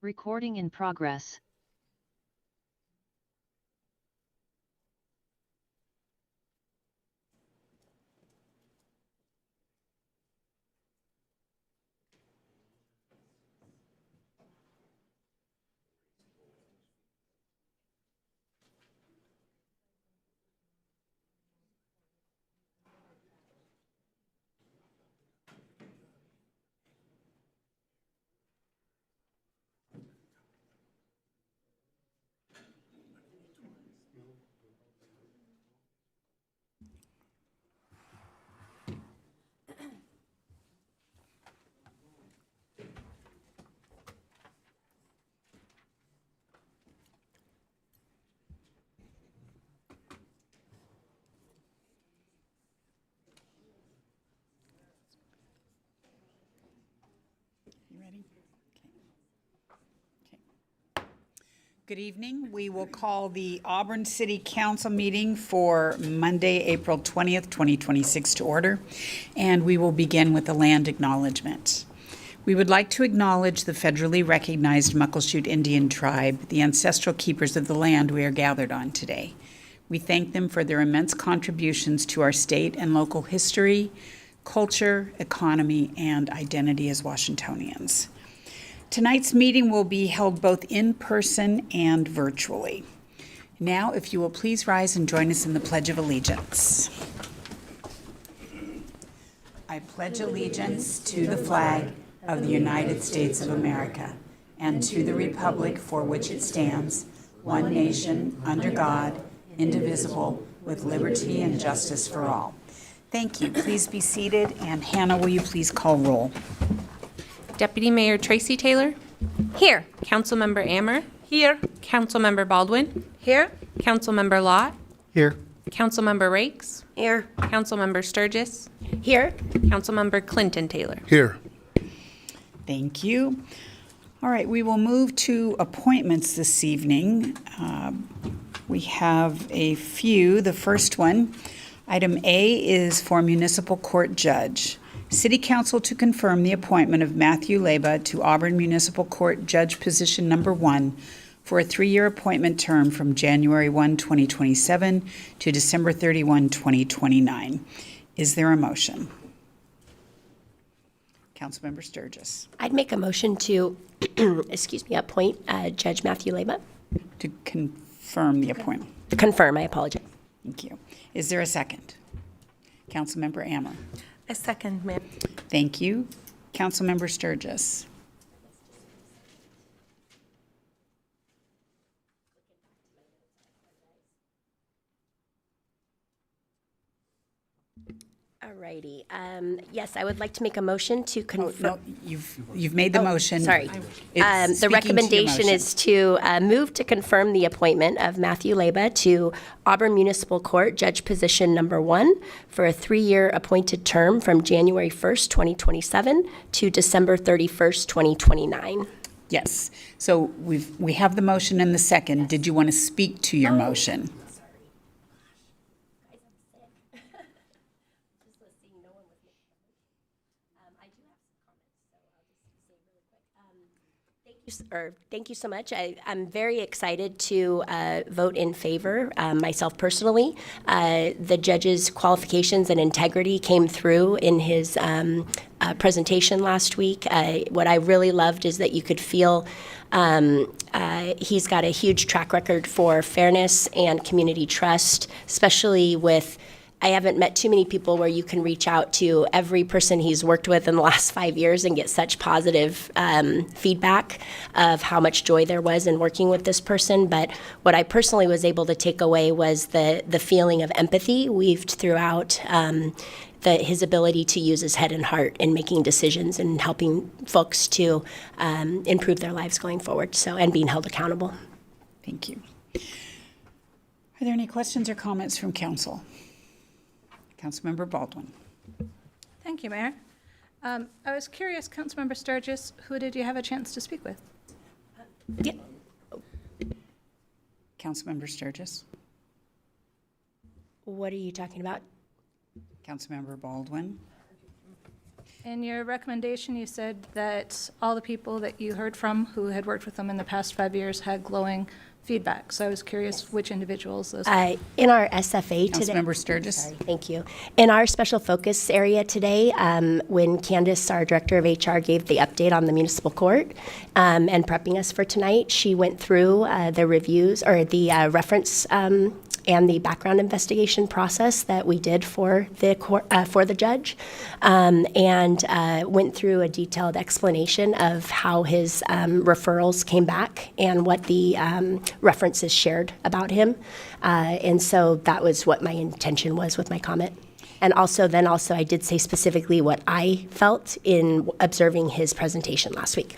Recording in progress. You ready? Okay. Good evening. We will call the Auburn City Council meeting for Monday, April 20th, 2026 to order, and we will begin with the land acknowledgement. We would like to acknowledge the federally recognized Muckleshoot Indian tribe, the ancestral keepers of the land we are gathered on today. We thank them for their immense contributions to our state and local history, culture, economy, and identity as Washingtonians. Tonight's meeting will be held both in person and virtually. Now, if you will please rise and join us in the Pledge of Allegiance. I pledge allegiance to the flag of the United States of America and to the republic for which it stands, one nation, under God, indivisible, with liberty and justice for all. Thank you. Please be seated. And Hannah, will you please call roll? Deputy Mayor Tracy Taylor. Here. Councilmember Ammer. Here. Councilmember Baldwin. Here. Councilmember Lott. Here. Councilmember Rakes. Here. Councilmember Sturgis. Here. Councilmember Clinton Taylor. Here. Thank you. All right, we will move to appointments this evening. We have a few. The first one, item A, is for municipal court judge. City Council to confirm the appointment of Matthew Leba to Auburn Municipal Court Judge Position Number 1 for a 3-year appointment term from January 1, 2027 to December 31, 2029. Is there a motion? Councilmember Sturgis. I'd make a motion to, appoint Judge Matthew Leba. To confirm the appointment. Confirm, I apologize. Thank you. Is there a second? Councilmember Ammer. A second, ma'am. Thank you. Councilmember Sturgis. Alrighty. Yes, I would like to make a motion to Oh, confirm. no, you've made the motion. Sorry. It's The speaking to your recommendation motion. is to move to confirm the appointment of Matthew Leba to Auburn Municipal Court Judge Position Number 1 for a 3-year appointed term from January 1st, 2027 to December 31st, 2029. Yes. So we have the motion and the second. Did you want to speak to your motion? Thank you so much. I'm very excited to vote in favor, myself personally. The judge's qualifications and integrity came through in his presentation last week. What I really loved is that you could feel he's got a huge track record for fairness and community trust, especially with I haven't met too many people where you can reach out to every person he's worked with in the last 5 years and get such positive feedback of how much joy there was in working with this person. But what I personally was able to take away was the feeling of empathy weaved throughout his ability to use his head and heart in making decisions and helping folks to improve their lives going forward. And being held accountable. Thank you. Are there any questions or comments from council? Councilmember Baldwin. Thank you, Mayor. I was curious, Councilmember Sturgis, who did you have a chance to speak with? Yeah. Councilmember Sturgis. What are you talking about? Councilmember Baldwin. In your recommendation, you said that all the people that you heard from who had worked with them in the past 5 years had glowing feedback. So I was curious which individuals those were. In our SFA today. Councilmember Sturgis. Sorry, thank you. In our special focus area today, when Candace, our Director of HR, gave the update on the municipal court and prepping us for tonight, she went through the reviews or the reference and the background investigation process that we did for the judge, and went through a detailed explanation of how his referrals came back and what the references shared about him. And so that was what my intention was with my comment. And also I did say specifically what I felt in observing his presentation last week.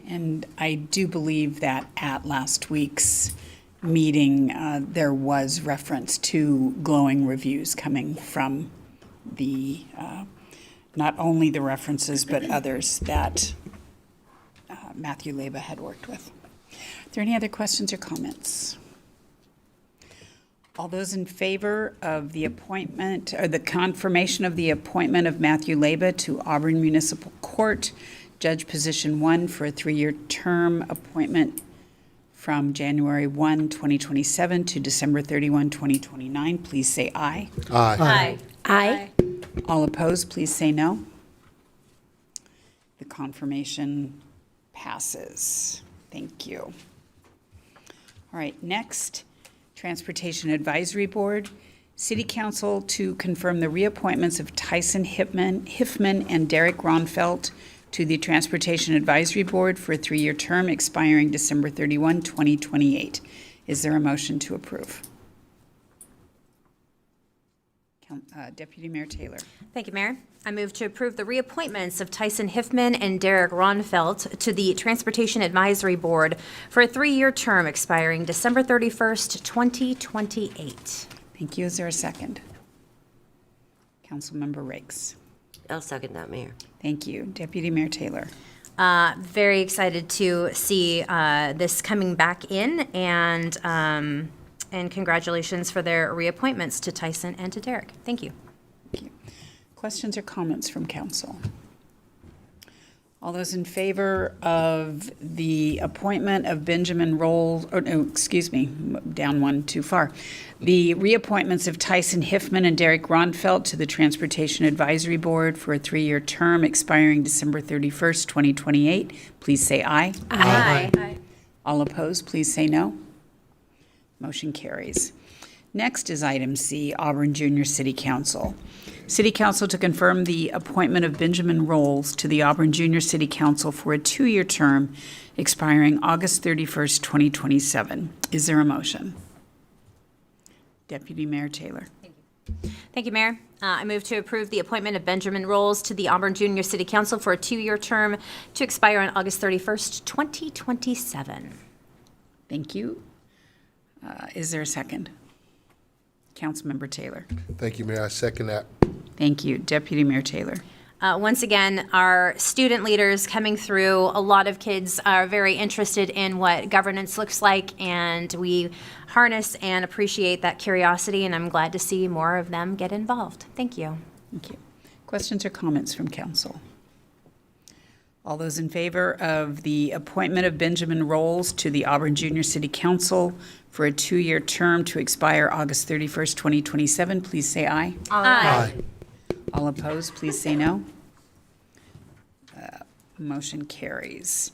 And I do believe that at last week's meeting, there was reference to glowing reviews coming from the, not only the references, but others that Matthew Leba had worked with. Are there any other questions or comments? All those in favor of the appointment, or the confirmation of the appointment of Matthew Leba to Auburn Municipal Court, Judge Position 1 for a 3-year term appointment from January 1, 2027 to December 31, 2029, please say aye. Aye. Aye. All opposed, please say no. The confirmation passes. Thank you. All right, next, Transportation Advisory Board. City Council to confirm the reappointments of Tyson Hiffman and Derek Ronfelt to the Transportation Advisory Board for a 3-year term expiring December 31, 2028. Is there a motion to approve? Deputy Mayor Taylor. Thank you, Mayor. I move to approve the reappointments of Tyson Hiffman and Derek Ronfelt to the Transportation Advisory Board for a 3-year term expiring December 31st, 2028. Thank you. Is there a second? Councilmember Rakes. I'll second that, Mayor. Thank you. Deputy Mayor Taylor. Very excited to see this coming back in, and congratulations for their reappointments to Tyson and to Derek. Thank you. Thank you. Questions or comments from council? All those in favor of the appointment of Benjamin Rolls, or no, excuse me, down one too far. The reappointments of Tyson Hiffman and Derek Ronfelt to the Transportation Advisory Board for a 3-year term expiring December 31st, 2028. Please say aye. Aye. All opposed, please say no. Motion carries. Next is item C, Auburn Junior City Council. City Council to confirm the appointment of Benjamin Rolls to the Auburn Junior City Council for a 2-year term expiring August 31st, 2027. Is there a motion? Deputy Mayor Taylor. Thank you, Mayor. I move to approve the appointment of Benjamin Rolls to the Auburn Junior City Council for a 2-year term to expire on August 31st, 2027. Thank you. Is there a second? Councilmember Taylor. Thank you, Mayor. I second that. Thank you. Deputy Mayor Taylor. Once again, our student leaders coming through, a lot of kids are very interested in what governance looks like, and we harness and appreciate that curiosity, and I'm glad to see more of them get involved. Thank you. Thank you. Questions or comments from council? All those in favor of the appointment of Benjamin Rolls to the Auburn Junior City Council for a 2-year term to expire August 31st, 2027, please say aye. Aye. All opposed, please say no. Motion carries.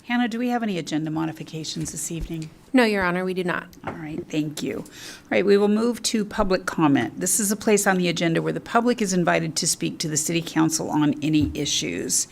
Hannah, do we have any agenda modifications this evening? No, Your Honor, we do not. All right, thank you. All right, we will move to public comment. This is a place on the agenda where the public is invited to speak to the City Council on any issues.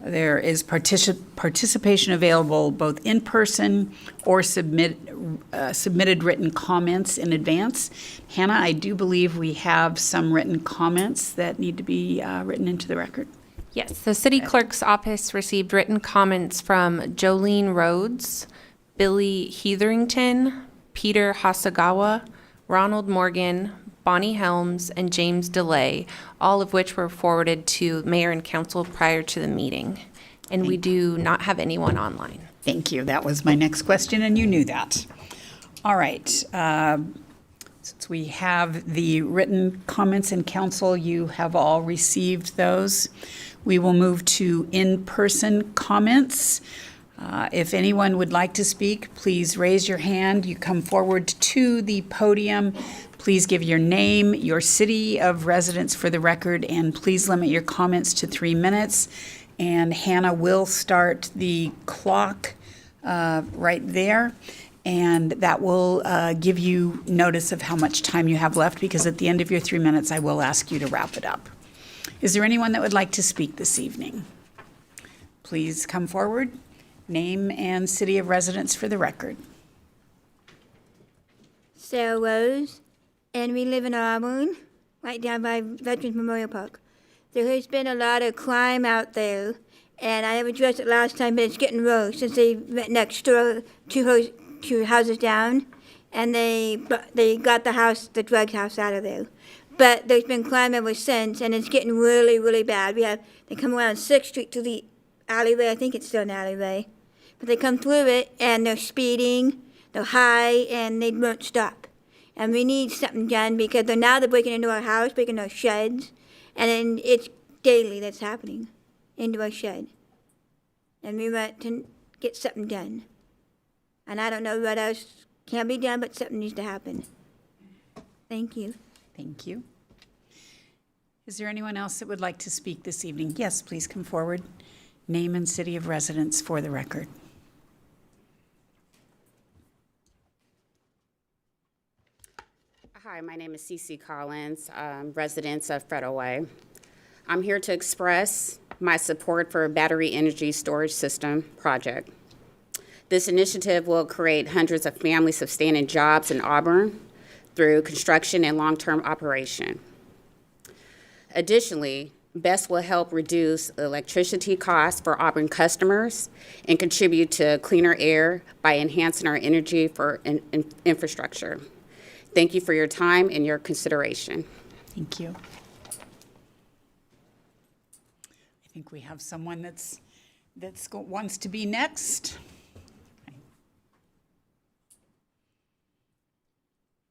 There is participation available both in person or submitted written comments in advance. Hannah, I do believe we have some written comments that need to be written into the record. Yes, the city clerk's office received written comments from Jolene Rhodes, Billy Heatherington, Peter Hasagawa, Ronald Morgan, Bonnie Helms, and James DeLay, all of which were forwarded to mayor and council prior to the meeting. And we do not have anyone online. Thank you. That was my next question, and you knew that. All right. Since we have the written comments in council, you have all received those. We will move to in-person comments. If anyone would like to speak, please raise your hand. You come forward to the podium. Please give your name, your city of residence for the record, and please limit your comments to 3 minutes. And Hannah will start the clock right there. And that will give you notice of how much time you have left, because at the end of your 3 minutes, I will ask you to wrap it up. Is there anyone that would like to speak this evening? Please come forward. Name and city of residence for the record. Sarah Rose, and we live in Auburn, right down by Veterans Memorial Park. There has been a lot of crime out there, and I addressed it last time, but it's getting worse since they went next door two houses down, and they got the drug house out of there. But there's been crime ever since, and it's getting really, really bad. They come around 6th Street to the alleyway. I think it's still an alleyway. But they come through it, and they're speeding, they're high, and they won't stop. And we need something done, because they're breaking into our house, breaking our sheds, and then it's daily that's happening into our shed. And we want to get something done. And I don't know what else can be done, but something needs to happen. Thank you. Thank you. Is there anyone else that would like to speak this evening? Yes, please come forward. Name and city of residence for the record. Hi, my name is Cece Collins, resident of Freddo Way. I'm here to express my support for a battery energy storage system project. This initiative will create hundreds of family sustaining jobs in Auburn through construction and long-term operation. Additionally, BEST will help reduce electricity costs for Auburn customers and contribute to cleaner air by enhancing our energy for infrastructure. Thank you for your time and your consideration. Thank you. I think we have someone that's wants to be next.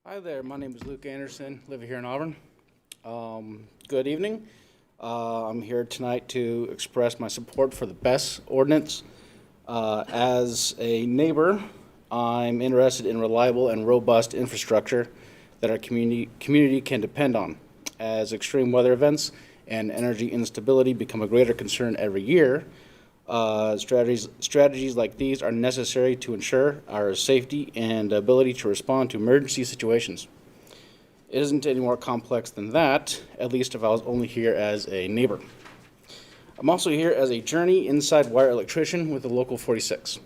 Hi there, my name is Luke Anderson, live here in Auburn. Good evening. I'm here tonight to express my support for the BEST ordinance. As a neighbor, I'm interested in reliable and robust infrastructure that our community can depend on. As extreme weather events and energy instability become a greater concern every year, strategies like these are necessary to ensure our safety and ability to respond to emergency situations. It isn't any more complex than that, at least if I was only here as a neighbor. I'm also here as a journey inside wire electrician with the Local 46.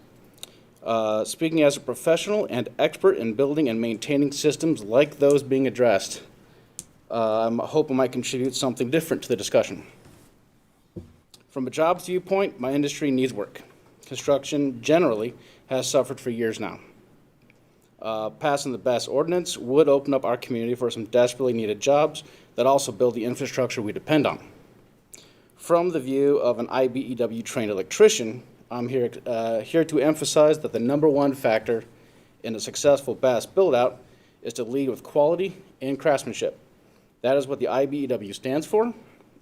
Speaking as a professional and expert in building and maintaining systems like those being addressed, I'm hoping I might contribute something different to the discussion. From a jobs viewpoint, my industry needs work. Construction generally has suffered for years now. Passing the BEST ordinance would open up our community for some desperately needed jobs that also build the infrastructure we depend on. From the view of an IBEW trained electrician, I'm here to emphasize that the #1 factor in a successful BEST build-out is to lead with quality and craftsmanship. That is what the IBEW stands for.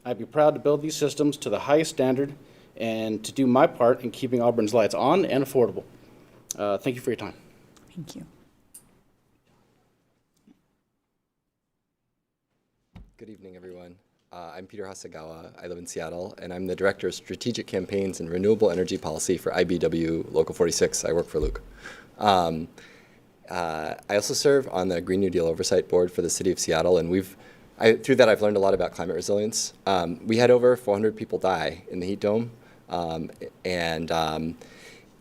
I'd be proud to build these systems to the highest standard and to do my part in keeping Auburn's lights on and affordable. Thank you for your time. Thank you. Good evening, everyone. I'm Peter Hasagawa. I live in Seattle, and I'm the Director of Strategic Campaigns and Renewable Energy Policy for IBEW Local 46. I work for Luke. I also serve on the Green New Deal Oversight Board for the City of Seattle, and through that I've learned a lot about climate resilience. We had over 400 people die in the heat dome,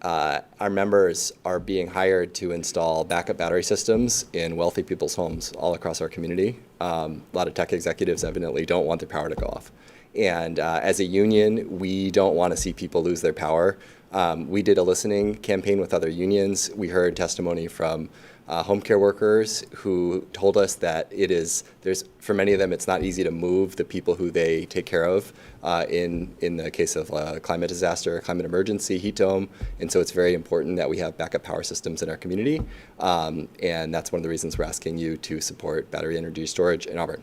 our members are being hired to install backup battery systems in wealthy people's homes all across our community. A lot of tech executives evidently don't want their power to go off. And as a union, we don't want to see people lose their power. We did a listening campaign with other unions. We heard testimony from home care workers who told us that for many of them, it's not easy to move the people who they take care of in the case of climate disaster, climate emergency, heat dome. And so it's very important that we have backup power systems in our community. And that's one of the reasons we're asking you to support battery energy storage in Auburn.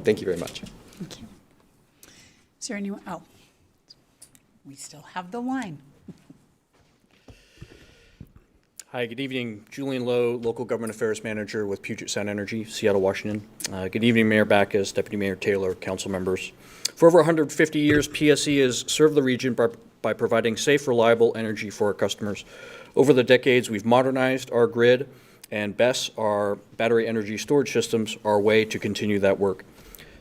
Thank you very much. Thank you. Is there anyone? Oh, we still have the line. Hi, good evening. Julian Lowe, Local Government Affairs Manager with Puget Sound Energy, Seattle, Washington. Good evening, Mayor Backus, Deputy Mayor Taylor, council members. For over 150 years, PSE has served the region by providing safe, reliable energy for our customers. Over the decades, we've modernized our grid, and BESS, our battery energy storage systems, are a way to continue that work.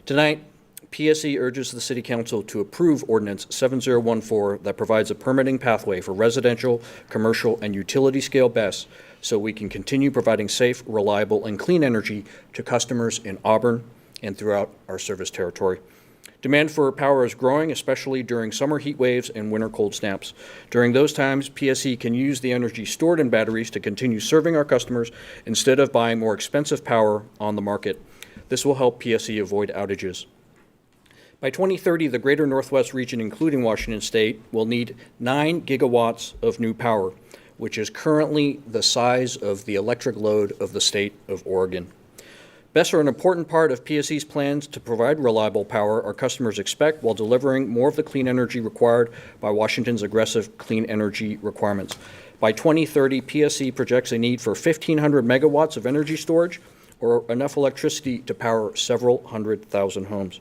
Tonight, PSE urges the City Council to approve Ordinance 7014 that provides a permitting pathway for residential, commercial, and utility-scale BESS so we can continue providing safe, reliable, and clean energy to customers in Auburn and throughout our service territory. Demand for power is growing, especially during summer heat waves and winter cold snaps. During those times, PSE can use the energy stored in batteries to continue serving our customers instead of buying more expensive power on the market. This will help PSE avoid outages. By 2030, the greater Northwest region, including Washington State, will need 9 gigawatts of new power, which is currently the size of the electric load of the state of Oregon. BESS are an important part of PSE's plans to provide reliable power our customers expect while delivering more of the clean energy required by Washington's aggressive clean energy requirements. By 2030, PSE projects a need for 1,500 megawatts of energy storage, or enough electricity to power several 100,000 homes.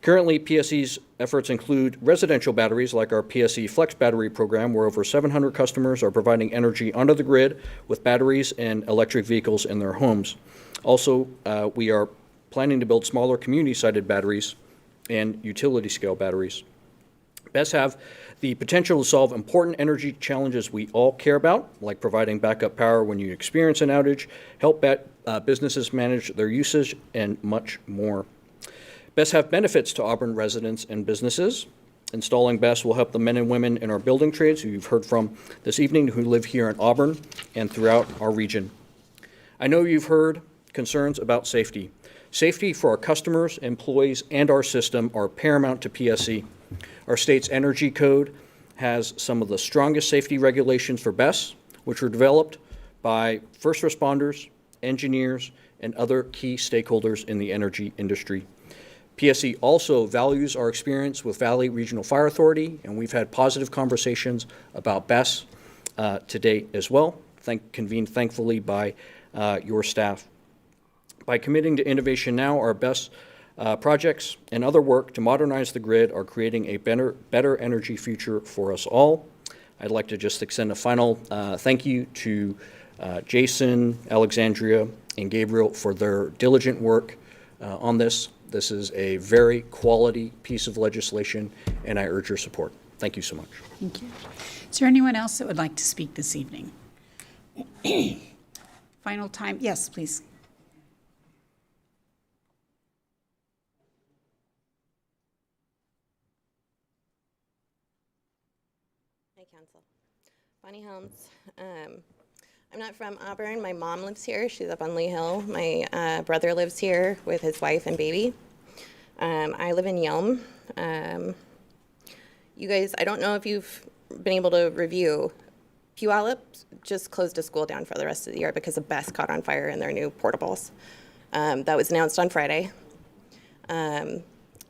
Currently, PSE's efforts include residential batteries like our PSE Flex Battery program, where over 700 customers are providing energy onto the grid with batteries and electric vehicles in their homes. Also, we are planning to build smaller community-sided batteries and utility-scale batteries. BESS have the potential to solve important energy challenges we all care about, like providing backup power when you experience an outage, help businesses manage their usage, and much more. BESS have benefits to Auburn residents and businesses. Installing BESS will help the men and women in our building trades, who you've heard from this evening, who live here in Auburn and throughout our region. I know you've heard concerns about safety. Safety for our customers, employees, and our system are paramount to PSE. Our state's energy code has some of the strongest safety regulations for BESS, which were developed by first responders, engineers, and other key stakeholders in the energy industry. PSE also values our experience with Valley Regional Fire Authority, and we've had positive conversations about BESS to date as well, convened thankfully by your staff. By committing to innovation now, our BESS projects and other work to modernize the grid are creating a better energy future for us all. I'd like to just extend a final thank you to Jason, Alexandria, and Gabriel for their diligent work on this. This is a very quality piece of legislation, and I urge your support. Thank you so much. Thank you. Is there anyone else that would like to speak this evening? Final time. Yes, please. Hi, Council. Bonnie Helms. I'm not from Auburn. My mom lives here. She's up on Lee Hill. My brother lives here with his wife and baby. I live in Yelm. You guys, I don't know if you've been able to review. Puyallup just closed a school down for the rest of the year because of BESS caught on fire in their new portables. That was announced on Friday. On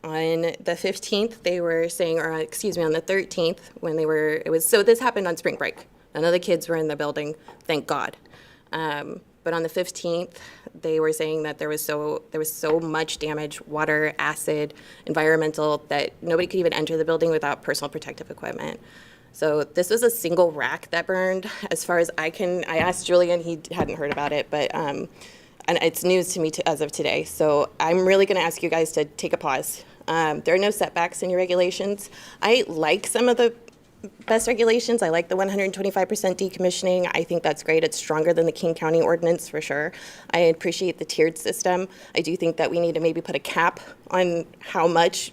the 15th, they were saying, or excuse me, on the 13th, when they were, so this happened on spring break. None of the kids were in the building, thank God. But on the 15th, they were saying that there was so much damage, water, acid, environmental, that nobody could even enter the building without personal protective equipment. So this was a single rack that burned. As far as I asked Julian, he hadn't heard about it, but and it's news to me as of today. So I'm really going to ask you guys to take a pause. There are no setbacks in your regulations. I like some of the best regulations. I like the 125% decommissioning. I think that's great. It's stronger than the King County ordinance for sure. I appreciate the tiered system. I do think that we need to maybe put a cap on how much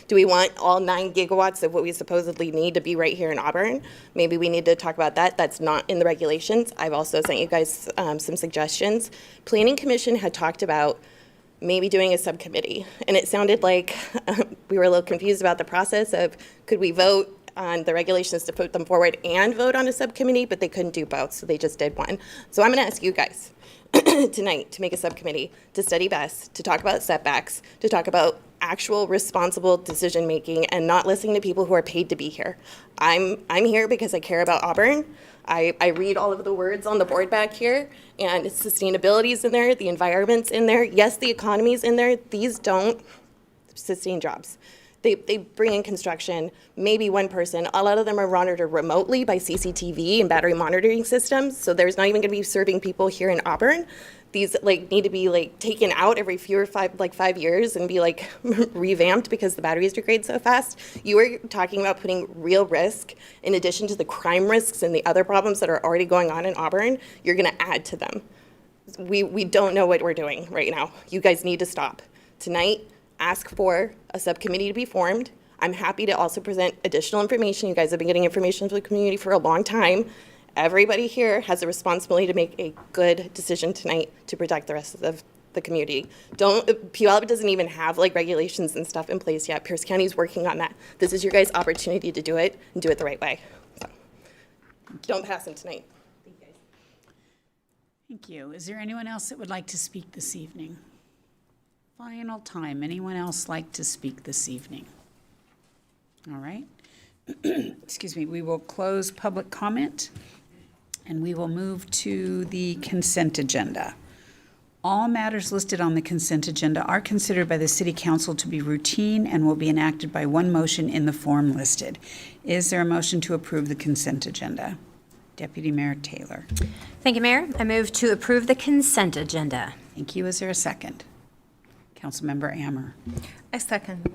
do we want all 9 gigawatts of what we supposedly need to be right here in Auburn. Maybe we need to talk about that. That's not in the regulations. I've also sent you guys some suggestions. Planning Commission had talked about maybe doing a subcommittee. And it sounded like we were a little confused about the process of could we vote on the regulations to put them forward and vote on a subcommittee, but they couldn't do both, so they just did one. So I'm going to ask you guys tonight to make a subcommittee to study best, to talk about setbacks, to talk about actual responsible decision making and not listening to people who are paid to be here. I'm here because I care about Auburn. I read all of the words on the board back here, and sustainability is in there, the environment's in there. Yes, the economy's in there. These don't sustain jobs. They bring in construction, maybe one person. A lot of them are monitored remotely by CCTV and battery monitoring systems, so there's not even going to be serving people here in Auburn. These need to be taken out every 5 years and be revamped because the batteries degrade so fast. You are talking about putting real risk in addition to the crime risks and the other problems that are already going on in Auburn. You're going to add to them. We don't know what we're doing right now. You guys need to stop. Tonight, ask for a subcommittee to be formed. I'm happy to also present additional information. You guys have been getting information from the community for a long time. Everybody here has a responsibility to make a good decision tonight to protect the rest of the community. Puyallup doesn't even have regulations and stuff in place yet. Pierce County is working on that. This is your guys' opportunity to do it and do it the right way. So, don't pass them tonight. Thank you guys. Thank you. Is there anyone else that would like to speak this evening? Final time. Anyone else like to speak this evening? All right. Excuse me. We will close public comment. And we will move to the consent agenda. All matters listed on the consent agenda are considered by the City Council to be routine and will be enacted by one motion in the form listed. Is there a motion to approve the consent agenda? Deputy Mayor Taylor. Thank you, Mayor. I move to approve the consent agenda. Thank you. Is there a second? Councilmember Ammer. I second.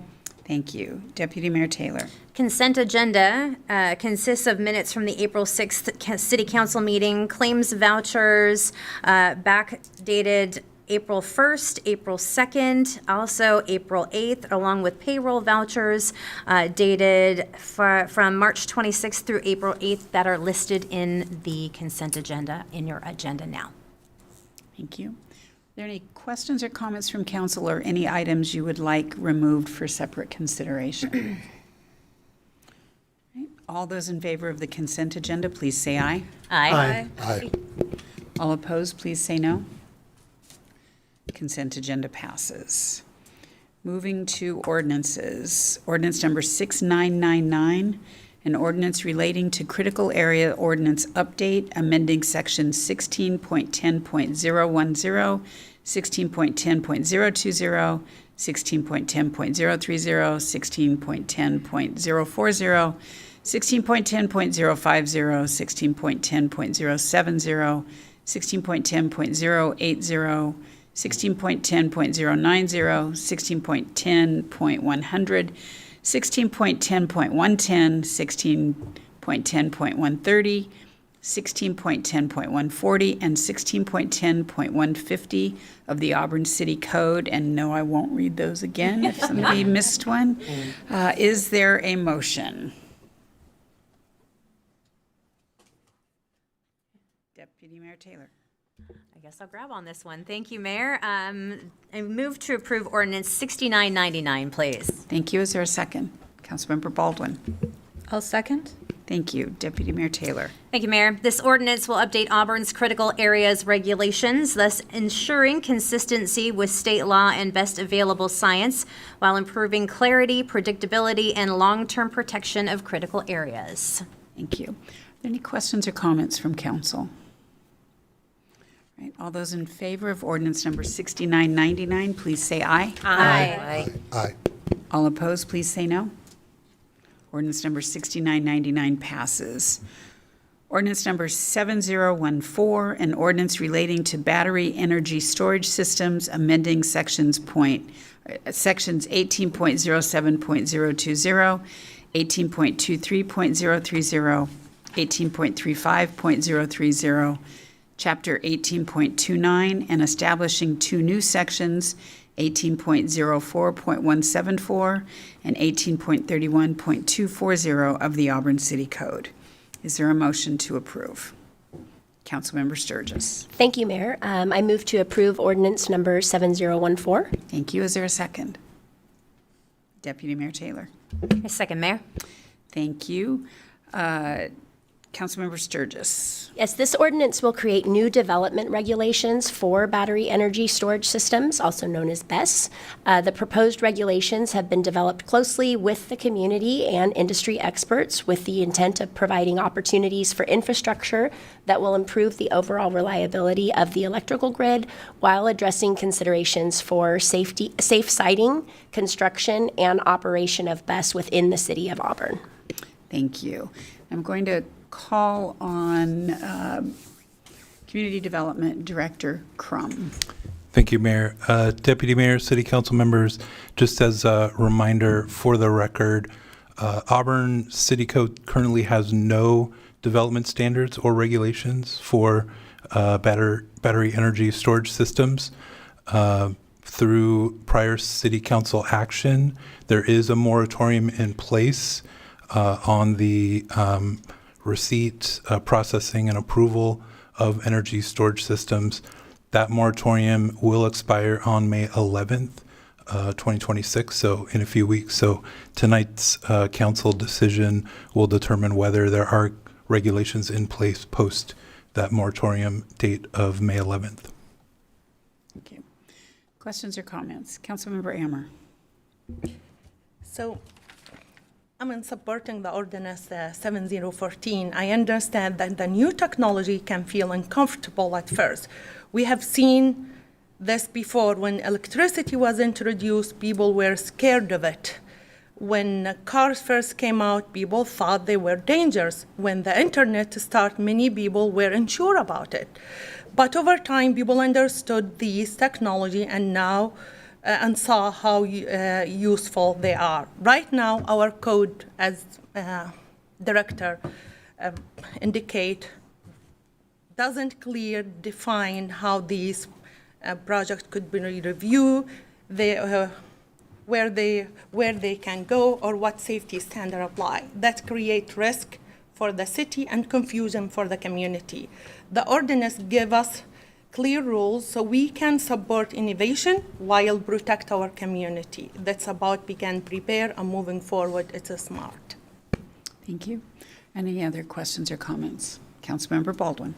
Thank you. Deputy Mayor Taylor. Consent agenda consists of minutes from the April 6th City Council meeting, claims vouchers backdated April 1st, April 2nd, also April 8th, along with payroll vouchers dated from March 26th through April 8th that are listed in the consent agenda in your agenda now. Thank you. Are there any questions or comments from council or any items you would like removed for separate consideration? Right. All those in favor of the consent agenda, please say aye. Aye. Aye. All opposed, please say no. Consent agenda passes. Moving to ordinances. Ordinance number 6999, an ordinance relating to critical area ordinance update, amending section 16.10.010, 16.10.020, 16.10.030, 16.10.040, 16.10.050, 16.10.070, 16.10.080, 16.10.090, 16.10.100, 16.10.110, 16.10.130, 16.10.140, and 16.10.150 of the Auburn City Code. And no, I won't read those again if somebody missed one. Is there a motion? Deputy Mayor Taylor. I guess I'll grab on this one. Thank you, Mayor. I move to approve ordinance 6999, please. Thank you. Is there a second? Councilmember Baldwin. I'll second. Thank you. Deputy Mayor Taylor. Thank you, Mayor. This ordinance will update Auburn's critical areas regulations, thus ensuring consistency with state law and best available science, while improving clarity, predictability, and long-term protection of critical areas. Thank you. Are there any questions or comments from council? All right. All those in favor of ordinance number 6999, please say aye. Aye. Aye. All opposed, please say no. Ordinance number 6999 passes. Ordinance number 7014, an ordinance relating to battery energy storage systems, amending sections 18.07.020, 18.23.030, 18.35.030, Chapter 18.29, and establishing two new sections, 18.04.174 and 18.31.240 of the Auburn City Code. Is there a motion to approve? Councilmember Sturgis. Thank you, Mayor. I move to approve ordinance number 7014. Thank you. Is there a second? Deputy Mayor Taylor. A second, Mayor. Thank you. Councilmember Sturgis. Yes, this ordinance will create new development regulations for battery energy storage systems, also known as BESS. The proposed regulations have been developed closely with the community and industry experts with the intent of providing opportunities for infrastructure that will improve the overall reliability of the electrical grid while addressing considerations for safe siting, construction, and operation of BESS within the city of Auburn. Thank you. I'm going to call on Community Development Director Crum. Thank you, Mayor. Deputy Mayor, City Council members, just as a reminder for the record, Auburn City Code currently has no development standards or regulations for battery energy storage systems. Through prior City Council action, there is a moratorium in place on the receipt, processing, and approval of energy storage systems. That moratorium will expire on May 11th, 2026, so in a few weeks. So tonight's council decision will determine whether there are regulations in place post that moratorium date of May 11th. Okay. Questions or comments? Councilmember Ammer. So I'm in supporting the ordinance 7014. I understand that the new technology can feel uncomfortable at first. We have seen this before. When electricity was introduced, people were scared of it. When cars first came out, people thought they were dangerous. When the internet started, many people were unsure about it. But over time, people understood these technology and now and saw how useful they are. Right now, our code, as director indicate, doesn't clearly define how these projects could be reviewed, where they can go, or what safety standard apply. That create risk for the city and confusion for the community. The ordinance give us clear rules so we can support innovation while protect our community. That's about begin prepare and moving forward. It's a smart. Thank you. Any other questions or comments? Councilmember Baldwin.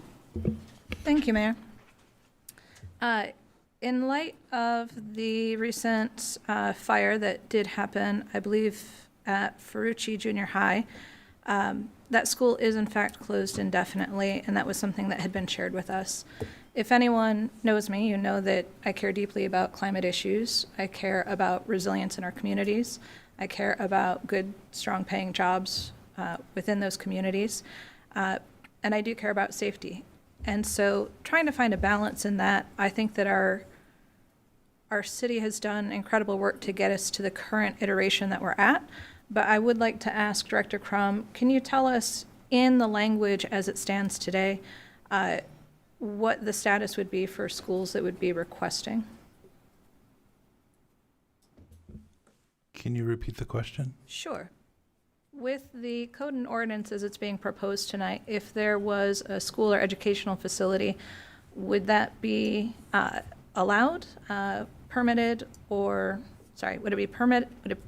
Thank you, Mayor. In light of the recent fire that did happen, I believe, at Ferrucci Junior High, that school is in fact closed indefinitely, and that was something that had been shared with us. If anyone knows me, you know that I care deeply about climate issues. I care about resilience in our communities. I care about good, strong paying jobs within those communities. And I do care about safety. And so trying to find a balance in that, I think that our city has done incredible work to get us to the current iteration that we're at. But I would like to ask Director Crum, can you tell us in the language as it stands today, what the status would be for schools that would be requesting? Can you repeat the question? Sure. With the code and ordinance as it's being proposed tonight, if there was a school or educational facility, would that be allowed, permitted, or, sorry, would it be permit? Would it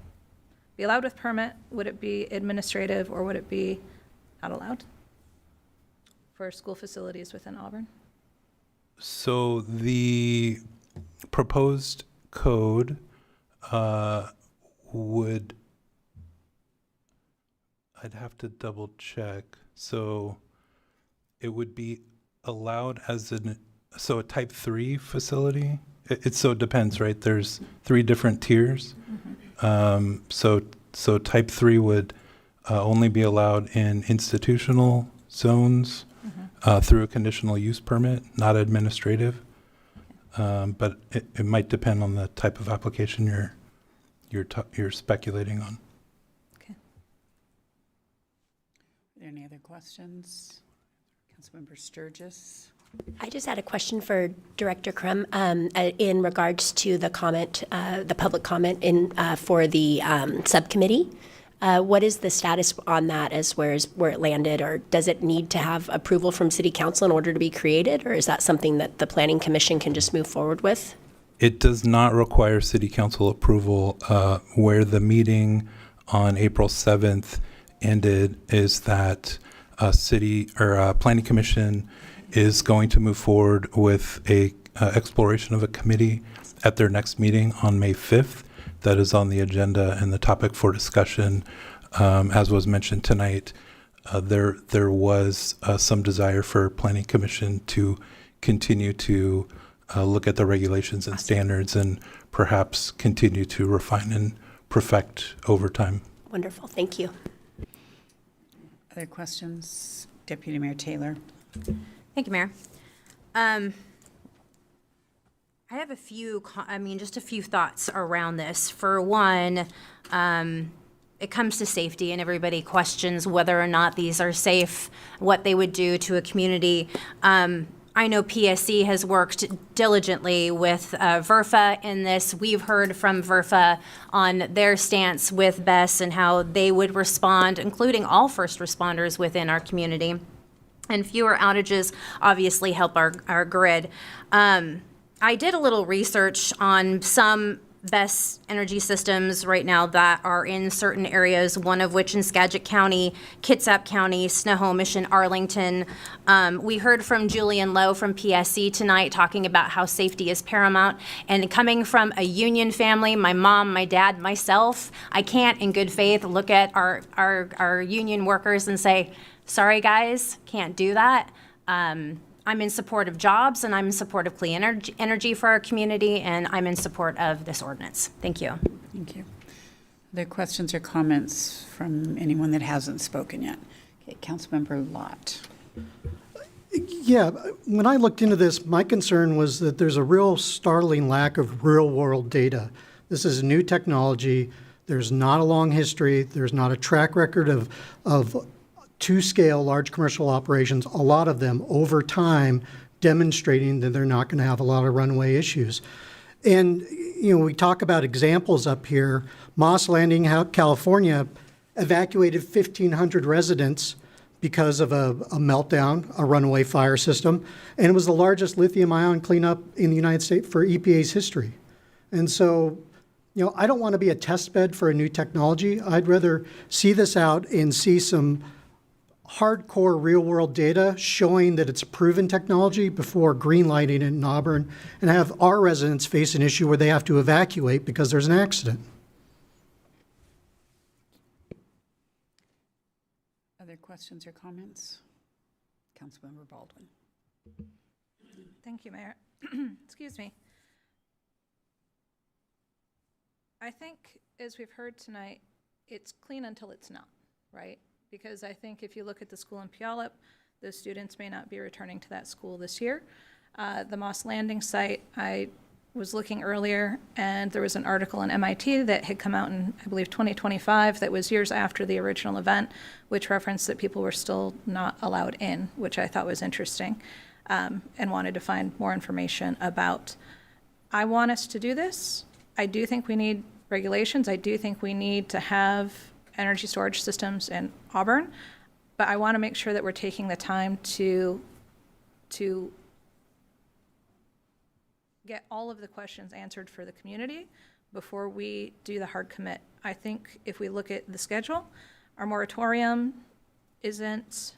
be allowed with permit? Would it be administrative, or would it be not allowed for school facilities within Auburn? So the proposed code would, I'd have to double check. So it would be allowed as a type 3 facility. So it depends, right? There's 3 different tiers. Mm-hmm. So type 3 would only be allowed in institutional zones. Through a conditional use permit, not administrative, but it might depend on the type of application you're speculating on. Okay. any other questions? Councilmember Sturgis? I just had a question for Director Crum in regards to the comment, the public comment for the subcommittee. What is the status on that as where it landed, or does it need to have approval from City Council in order to be created, or is that something that the Planning Commission can just move forward with? It does not require City Council approval. Where the meeting on April 7th ended is that Planning Commission is going to move forward with a exploration of a committee at their next meeting on May 5th. That is on the agenda and the topic for discussion. As was mentioned tonight, there was some desire for Planning Commission to continue to look at the regulations and standards and perhaps continue to refine and perfect over time. Wonderful, thank you. Other questions? Deputy Mayor Taylor? Thank you, Mayor. I have just a few thoughts around this. For one, it comes to safety, and everybody questions whether or not these are safe, what they would do to a community. I know PSC has worked diligently with VRFA in this. We've heard from VRFA on their stance with BESS and how they would respond, including all first responders within our community. And fewer outages obviously help our grid. I did a little research on some BESS energy systems right now that are in certain areas, one of which in Skagit County, Kitsap County, Snohomish, and Arlington. We heard from Julian Lowe from PSC tonight talking about how safety is paramount. And coming from a union family, my mom, my dad, myself, I can't in good faith look at our union workers and say, sorry guys, can't do that. I'm in support of jobs, and I'm in support of clean energy for our community, and I'm in support of this ordinance. Thank you. Thank you. Other questions or comments from anyone that hasn't spoken yet? Okay, Councilmember Lott. Yeah, when I looked into this, my concern was that there's a real startling lack of real-world data. This is a new technology. There's not a long history. There's not a track record of to-scale large commercial operations, a lot of them over time demonstrating that they're not going to have a lot of runaway issues. And, we talk about examples up here. Moss Landing, California, evacuated 1,500 residents because of a meltdown, a runaway fire system, and it was the largest lithium-ion cleanup in the United States for EPA's history. And so, I don't want to be a test bed for a new technology. I'd rather see this out and see some hardcore real-world data showing that it's proven technology before greenlighting it in Auburn and have our residents face an issue where they have to evacuate because there's an accident. Other questions or comments? Councilmember Baldwin. Thank you, Mayor. Excuse me. I think, as we've heard tonight, it's clean until it's not, right? Because I think if you look at the school in Puyallup, those students may not be returning to that school this year. The Moss Landing site, I was looking earlier, and there was an article in MIT that had come out in, I believe, 2025, that was years after the original event, which referenced that people were still not allowed in, which I thought was interesting, and wanted to find more information about. I want us to do this. I do think we need regulations. I do think we need to have energy storage systems in Auburn, but I want to make sure that we're taking the time to get all of the questions answered for the community before we do the hard commit. I think if we look at the schedule, our moratorium isn't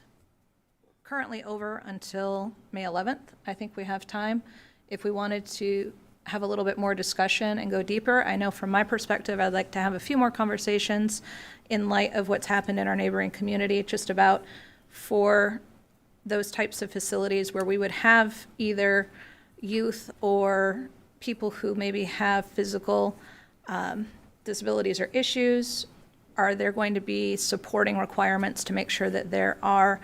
currently over until May 11th. I think we have time. If we wanted to have a little bit more discussion and go deeper, I know from my perspective, I'd like to have a few more conversations in light of what's happened in our neighboring community, just about for those types of facilities where we would have either youth or people who maybe have physical disabilities or issues. Are there going to be supporting requirements to make sure that there are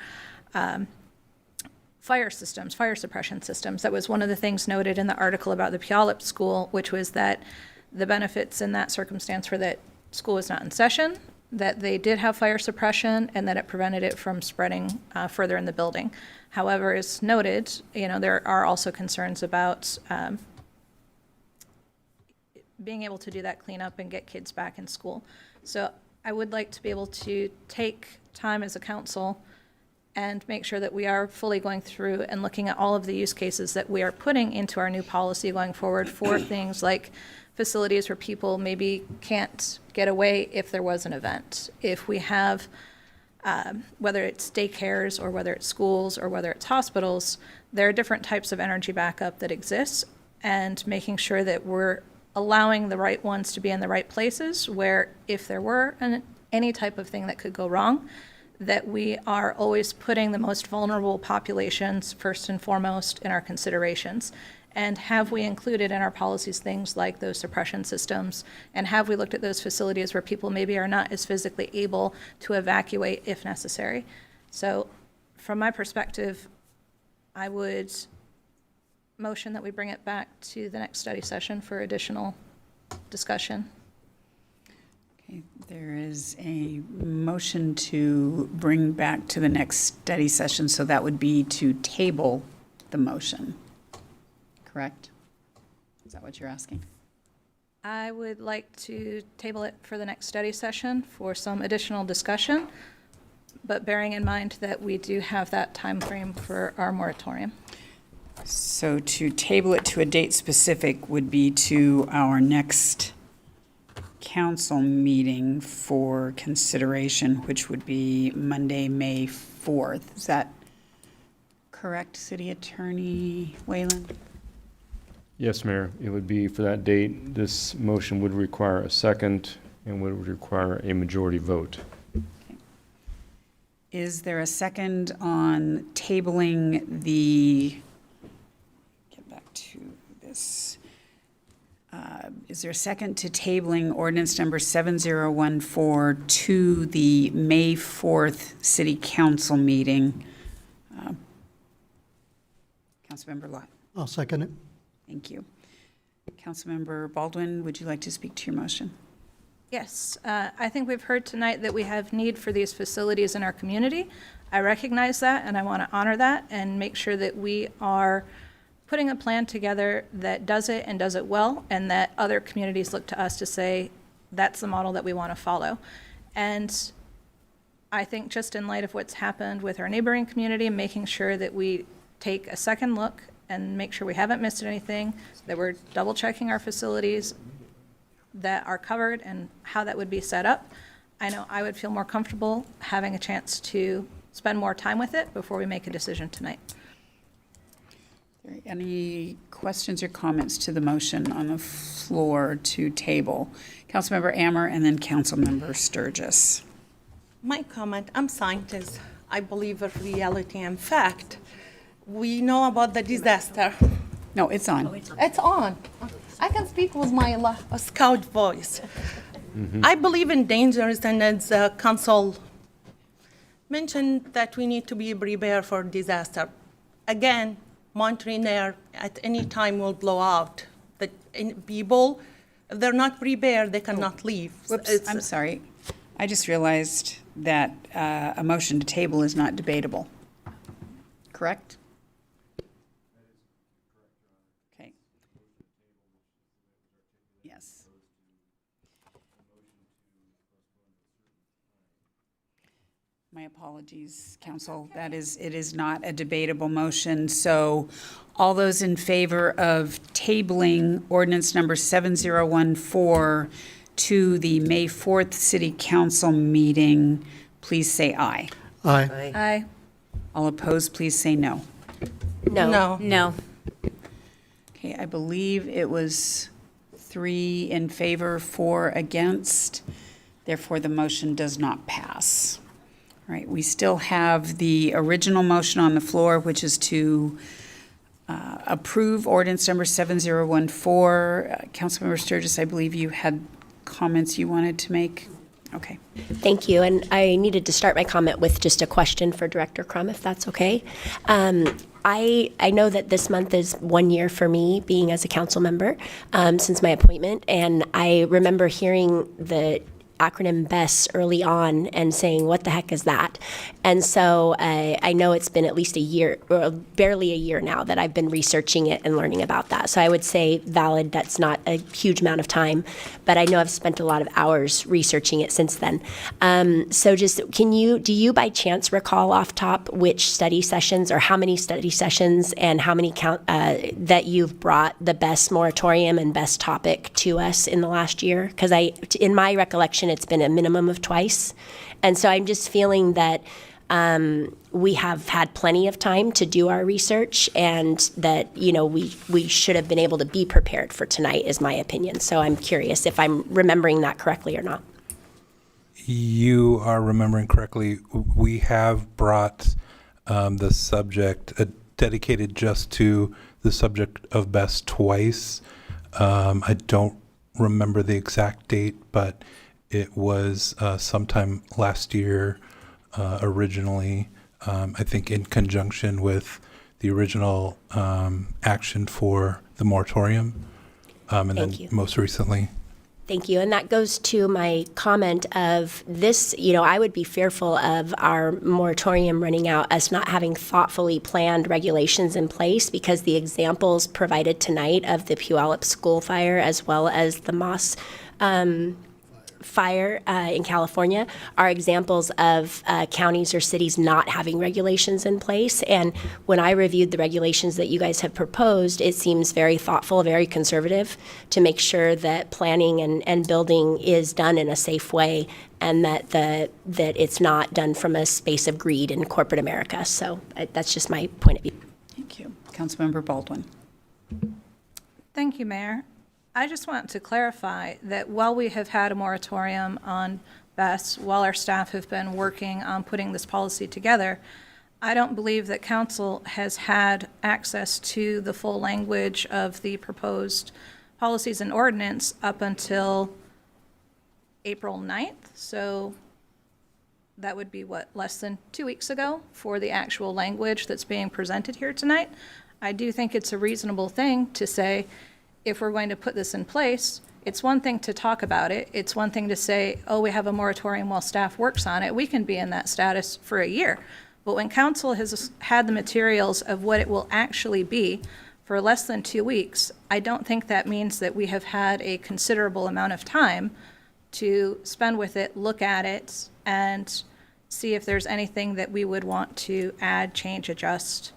fire systems, fire suppression systems? That was one of the things noted in the article about the Puyallup school, which was that the benefits in that circumstance were that school was not in session, that they did have fire suppression and that it prevented it from spreading further in the building. However, as noted, there are also concerns about being able to do that cleanup and get kids back in school. So I would like to be able to take time as a council and make sure that we are fully going through and looking at all of the use cases that we are putting into our new policy going forward for things like facilities where people maybe can't get away if there was an event. If we have, whether it's daycares or whether it's schools or whether it's hospitals, there are different types of energy backup that exists, and making sure that we're allowing the right ones to be in the right places where if there were any type of thing that could go wrong, that we are always putting the most vulnerable populations first and foremost in our considerations. And have we included in our policies things like those suppression systems? And have we looked at those facilities where people maybe are not as physically able to evacuate if necessary? So from my perspective, I would motion that we bring it back to the next study session for additional discussion. Okay, there is a motion to bring back to the next study session, so that would be to table the motion, correct? Is that what you're asking? I would like to table it for the next study session for some additional discussion, but bearing in mind that we do have that time frame for our moratorium. So to table it to a date specific would be to our next council meeting for consideration, which would be Monday, May 4th. Is that correct, City Attorney Whalen? Yes, Mayor, it would be for that date. This motion would require a second and would require a majority vote. Is there a second on tabling the, get back to this. Is there a second to tabling ordinance number 7014 to the May 4th City Council meeting? Councilmember Lott. I'll second it. Thank you. Councilmember Baldwin, would you like to speak to your motion? Yes, I think we've heard tonight that we have need for these facilities in our community. I recognize that, and I want to honor that and make sure that we are putting a plan together that does it and does it well, and that other communities look to us to say, that's the model that we want to follow. And I think just in light of what's happened with our neighboring community, making sure that we take a second look and make sure we haven't missed anything, that we're double checking our facilities that are covered and how that would be set up. I know I would feel more comfortable having a chance to spend more time with it before we make a decision tonight. Any questions or comments to the motion on the floor to table? Councilmember Ammer and then Councilmember Sturgis. My comment, I'm scientist. I believe in reality and fact. We know about the disaster. No, it's on. It's on. I can speak with my scout voice. I believe in dangers, and as council mentioned that we need to be prepared for disaster. Again, monitoring air at any time will blow out. The people, if they're not prepared, they cannot leave. Whoops, I'm sorry. I just realized that a motion to table is not debatable. Correct? Okay. Yes. My apologies, Council. It is not a debatable motion. So all those in favor of tabling ordinance number 7014 to the May 4th City Council meeting, please say aye. Aye. Aye. All opposed, please say no. No. No. Okay, I believe it was 3 in favor, 4 against. Therefore, the motion does not pass. All right, we still have the original motion on the floor, which is to approve ordinance number 7014. Councilmember Sturgis, I believe you had comments you wanted to make. Okay. Thank you. And I needed to start my comment with just a question for Director Crum, if that's okay. I know that this month is 1 year for me being as a council member since my appointment, and I remember hearing the acronym BESS early on and saying, what the heck is that? And so I know it's been at least a year, or barely a year now, that I've been researching it and learning about that. So I would say valid, that's not a huge amount of time, but I know I've spent a lot of hours researching it since then. So just, do you by chance recall off top which study sessions or how many study sessions and how many that you've brought the BESS moratorium and BESS topic to us in the last year? Because in my recollection, it's been a minimum of twice. And so I'm just feeling that we have had plenty of time to do our research, and that, we should have been able to be prepared for tonight, is my opinion. So I'm curious if I'm remembering that correctly or not. You are remembering correctly. We have brought the subject dedicated just to the subject of BESS twice. I don't remember the exact date, but it was sometime last year originally, I think in conjunction with the original action for the moratorium, and Thank then you. most recently. Thank you. And that goes to my comment of this, I would be fearful of our moratorium running out, us not having thoughtfully planned regulations in place, because the examples provided tonight of the Puyallup school fire as well as the Moss fire in California are examples of counties or cities not having regulations in place. And when I reviewed the regulations that you guys have proposed, it seems very thoughtful, very conservative, to make sure that planning and building is done in a safe way, and that it's not done from a space of greed in corporate America. So that's just my point of view. Thank you. Councilmember Baldwin. Thank you, Mayor. I just want to clarify that while we have had a moratorium on BESS, while our staff have been working on putting this policy together, I don't believe that council has had access to the full language of the proposed policies and ordinance up until April 9th. So that would be, less than 2 weeks ago for the actual language that's being presented here tonight. I do think it's a reasonable thing to say, if we're going to put this in place, it's one thing to talk about it. It's one thing to say, oh, we have a moratorium while staff works on it. We can be in that status for a year. But when council has had the materials of what it will actually be for less than 2 weeks, I don't think that means that we have had a considerable amount of time to spend with it, look at it, and see if there's anything that we would want to add, change, adjust,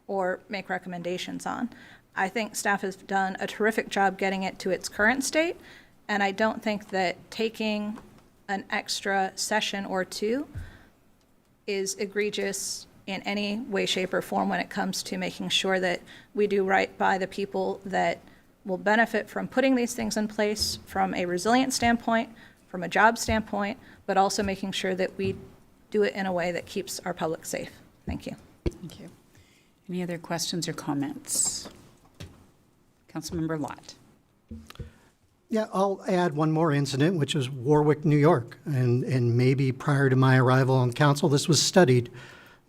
or make recommendations on. I think staff has done a terrific job getting it to its current state, and I don't think that taking an extra session or two is egregious in any way, shape, or form when it comes to making sure that we do right by the people that will benefit from putting these things in place from a resilient standpoint, from a job standpoint, but also making sure that we do it in a way that keeps our public safe. Thank you. Thank you. Any other questions or comments? Councilmember Lott. Yeah, I'll add one more incident, which is Warwick, New York. And maybe prior to my arrival on council, this was studied.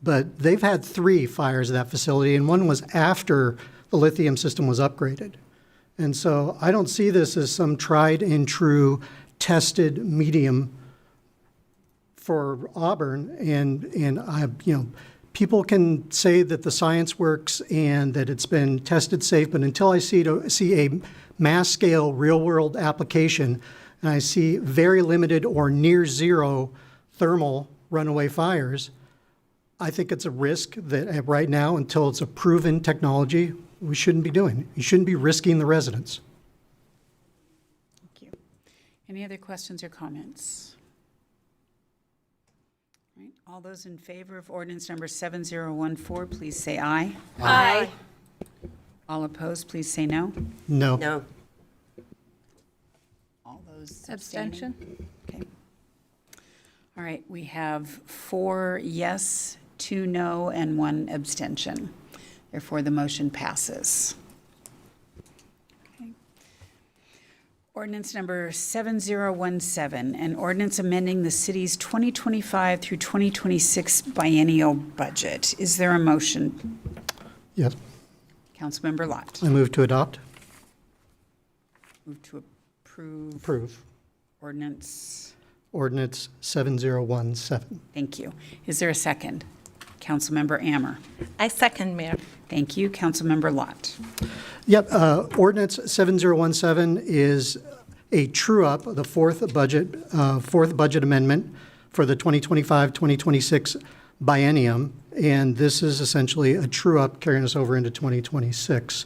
But they've had 3 fires at that facility, and one was after the lithium system was upgraded. And so I don't see this as some tried and true tested medium for Auburn. And I, people can say that the science works and that it's been tested safe, but until I see a mass-scale, real-world application, and I see very limited or near-zero thermal runaway fires, I think it's a risk that right now, until it's a proven technology, we shouldn't be doing. You shouldn't be risking the residents. Thank you. Any other questions or comments? All right. All those in favor of ordinance number 7014, please say aye. Aye. All opposed, please say no. No. No. All those abstaining? Abstention? Okay. All right, we have 4 yes, 2 no, and 1 abstention. Therefore, the motion passes. Okay. Ordinance number 7017, an ordinance amending the city's 2025 through 2026 biennial budget. Is there a motion? Yes. Councilmember Lott. I move to adopt. Move to approve. Approve. Ordinance, Ordinance 7017. thank you. Is there a second? Councilmember Ammer. I second, Mayor. Thank you. Councilmember Lott. Yep, ordinance 7017 is a true-up, the fourth budget amendment for the 2025-2026 biennium, and this is essentially a true-up carrying us over into 2026.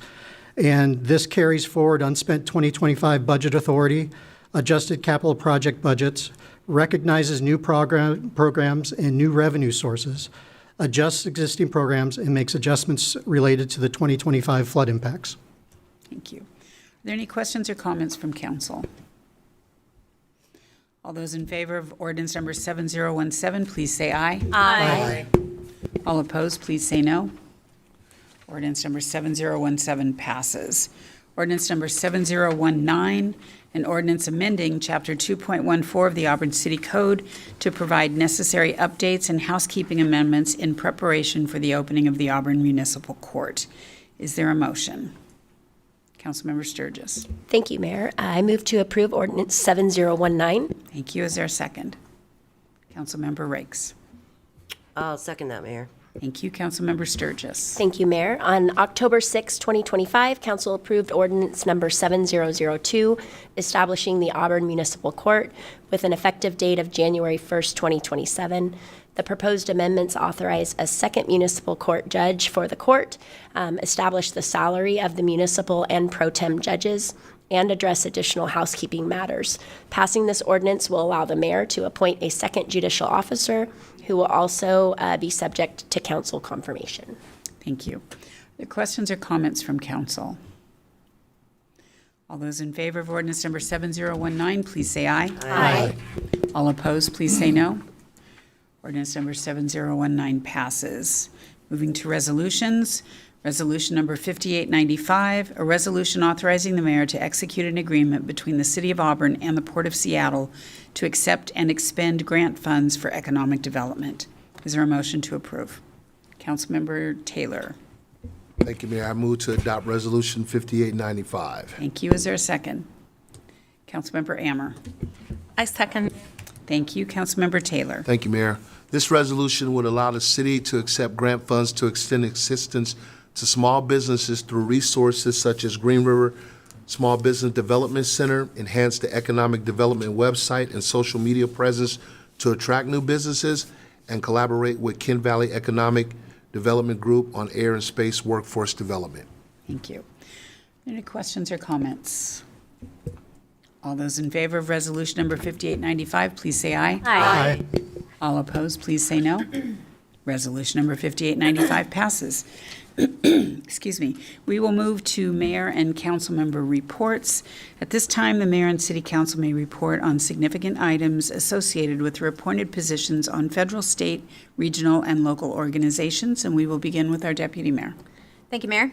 And this carries forward unspent 2025 budget authority, adjusted capital project budgets, recognizes new programs and new revenue sources, adjusts existing programs, and makes adjustments related to the 2025 flood impacts. Thank you. Are there any questions or comments from council? All those in favor of ordinance number 7017, please say aye. Aye. All opposed, please say no. Ordinance number 7017 passes. Ordinance number 7019, an ordinance amending Chapter 2.14 of the Auburn City Code to provide necessary updates and housekeeping amendments in preparation for the opening of the Auburn Municipal Court. Is there a motion? Councilmember Sturgis. Thank you, Mayor. I move to approve ordinance 7019. Thank you. Is there a second? Councilmember Rakes. I'll second that, Mayor. Thank you. Councilmember Sturgis. Thank you, Mayor. On October 6, 2025, Council approved ordinance number 7002, establishing the Auburn Municipal Court with an effective date of January 1st, 2027. The proposed amendments authorize a second municipal court judge for the court, establish the salary of the municipal and pro tem judges, and address additional housekeeping matters. Passing this ordinance will allow the mayor to appoint a second judicial officer who will also be subject to council confirmation. Thank you. Are there questions or comments from council? All those in favor of ordinance number 7019, please say aye. Aye. All opposed, please say no. Ordinance number 7019 passes. Moving to resolutions. Resolution number 5895, a resolution authorizing the mayor to execute an agreement between the City of Auburn and the Port of Seattle to accept and expend grant funds for economic development. Is there a motion to approve? Councilmember Taylor. Thank you, Mayor. I move to adopt Resolution 5895. Thank you. Is there a second? Councilmember Ammer. I second. Thank you. Councilmember Taylor. Thank you, Mayor. This resolution would allow the city to accept grant funds to extend assistance to small businesses through resources such as Green River Small Business Development Center, enhance the economic development website and social media presence to attract new businesses, and collaborate with Ken Valley Economic Development Group on air and space workforce development. Thank you. Any questions or comments? All those in favor of resolution number 5895, please say aye. Aye. All opposed, please say no. Resolution number 5895 passes. Excuse me. We will move to mayor and council member reports. At this time, the mayor and city council may report on significant items associated with their appointed positions on federal, state, regional, and local organizations, and we will begin with our deputy mayor. Thank you, Mayor.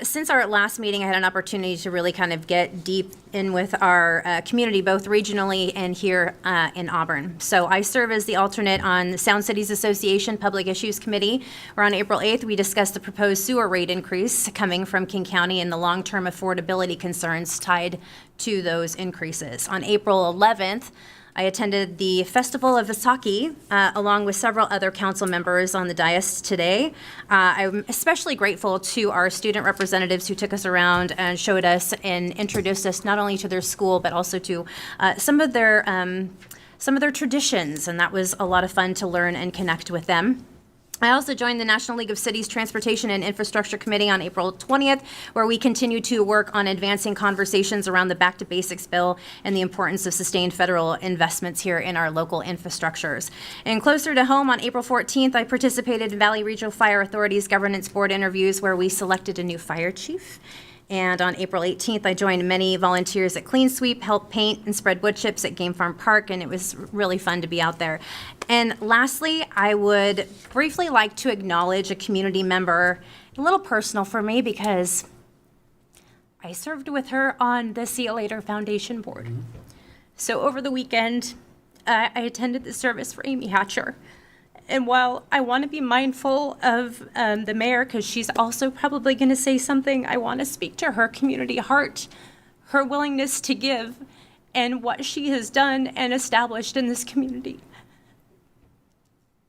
Since our last meeting, I had an opportunity to really kind of get deep in with our community, both regionally and here in Auburn. So I serve as the alternate on the Sound Cities Association Public Issues Committee, where on April 8th, we discussed the proposed sewer rate increase coming from King County and the long-term affordability concerns tied to those increases. On April 11th, I attended the Festival of Visaki along with several other council members on the dais today. I'm especially grateful to our student representatives who took us around and showed us and introduced us not only to their school but also to some of their traditions, and that was a lot of fun to learn and connect with them. I also joined the National League of Cities Transportation and Infrastructure Committee on April 20th, where we continue to work on advancing conversations around the Back to Basics bill and the importance of sustained federal investments here in our local infrastructures. And closer to home, on April 14th, I participated in Valley Regional Fire Authority's Governance Board interviews, where we selected a new fire chief. And on April 18th, I joined many volunteers at Clean Sweep, helped paint and spread wood chips at Game Farm Park, and it was really fun to be out there. And lastly, I would briefly like to acknowledge a community member, a little personal for me because I served with her on the See You Later Foundation board. So over the weekend, I attended the service for Amy Hatcher. And while I want to be mindful of the mayor, because she's also probably going to say something, I want to speak to her community heart, her willingness to give, and what she has done and established in this community.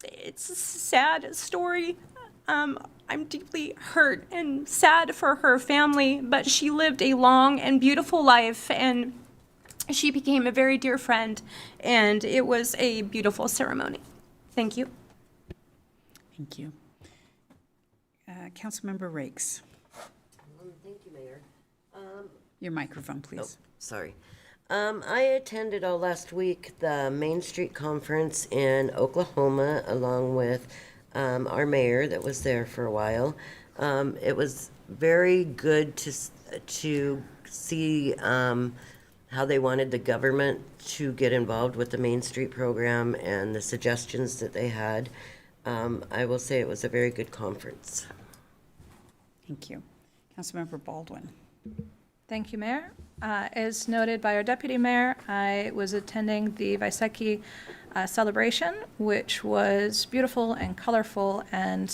It's a sad story. I'm deeply hurt and sad for her family, but she lived a long and beautiful life, and she became a very dear friend, and it was a beautiful ceremony. Thank you. Thank you. Councilmember Rakes. Thank you, Mayor. Your microphone, please. Sorry. I attended last week the Main Street Conference in Oklahoma along with our mayor that was there for a while. It was very good to see how they wanted the government to get involved with the Main Street program and the suggestions that they had. I will say it was a very good conference. Thank you. Councilmember Baldwin. Thank you, Mayor. As noted by our deputy mayor, I was attending the Vaiseki celebration, which was beautiful and colorful, and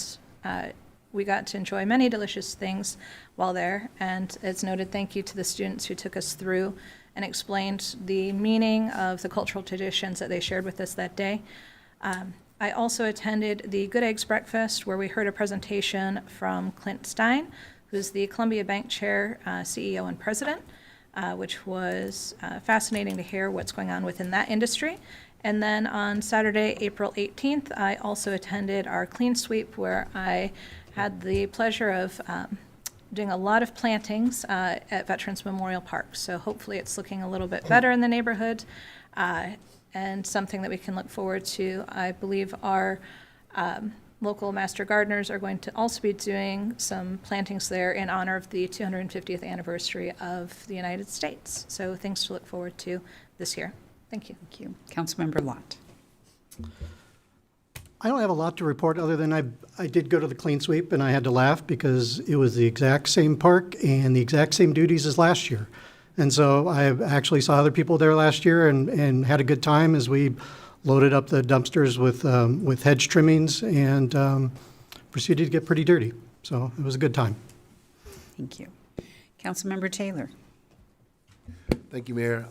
we got to enjoy many delicious things while there. And as noted, thank you to the students who took us through and explained the meaning of the cultural traditions that they shared with us that day. I also attended the Good Eggs Breakfast, where we heard a presentation from Clint Stein, who's the Columbia Bank Chair, CEO, and President, which was fascinating to hear what's going on within that industry. And then on Saturday, April 18th, I also attended our Clean Sweep, where I had the pleasure of doing a lot of plantings at Veterans Memorial Park. So hopefully it's looking a little bit better in the neighborhood, and something that we can look forward to. I believe our local master gardeners are going to also be doing some plantings there in honor of the 250th anniversary of the United States. So things to look forward to this year. Thank you. Thank you. Councilmember Lott. I don't have a lot to report other than I did go to the clean sweep and I had to laugh because it was the exact same park and the exact same duties as last year. And so I actually saw other people there last year and had a good time as we loaded up the dumpsters with hedge trimmings and proceeded to get pretty dirty. So it was a good time. Thank you. Councilmember Taylor. Thank you, Mayor.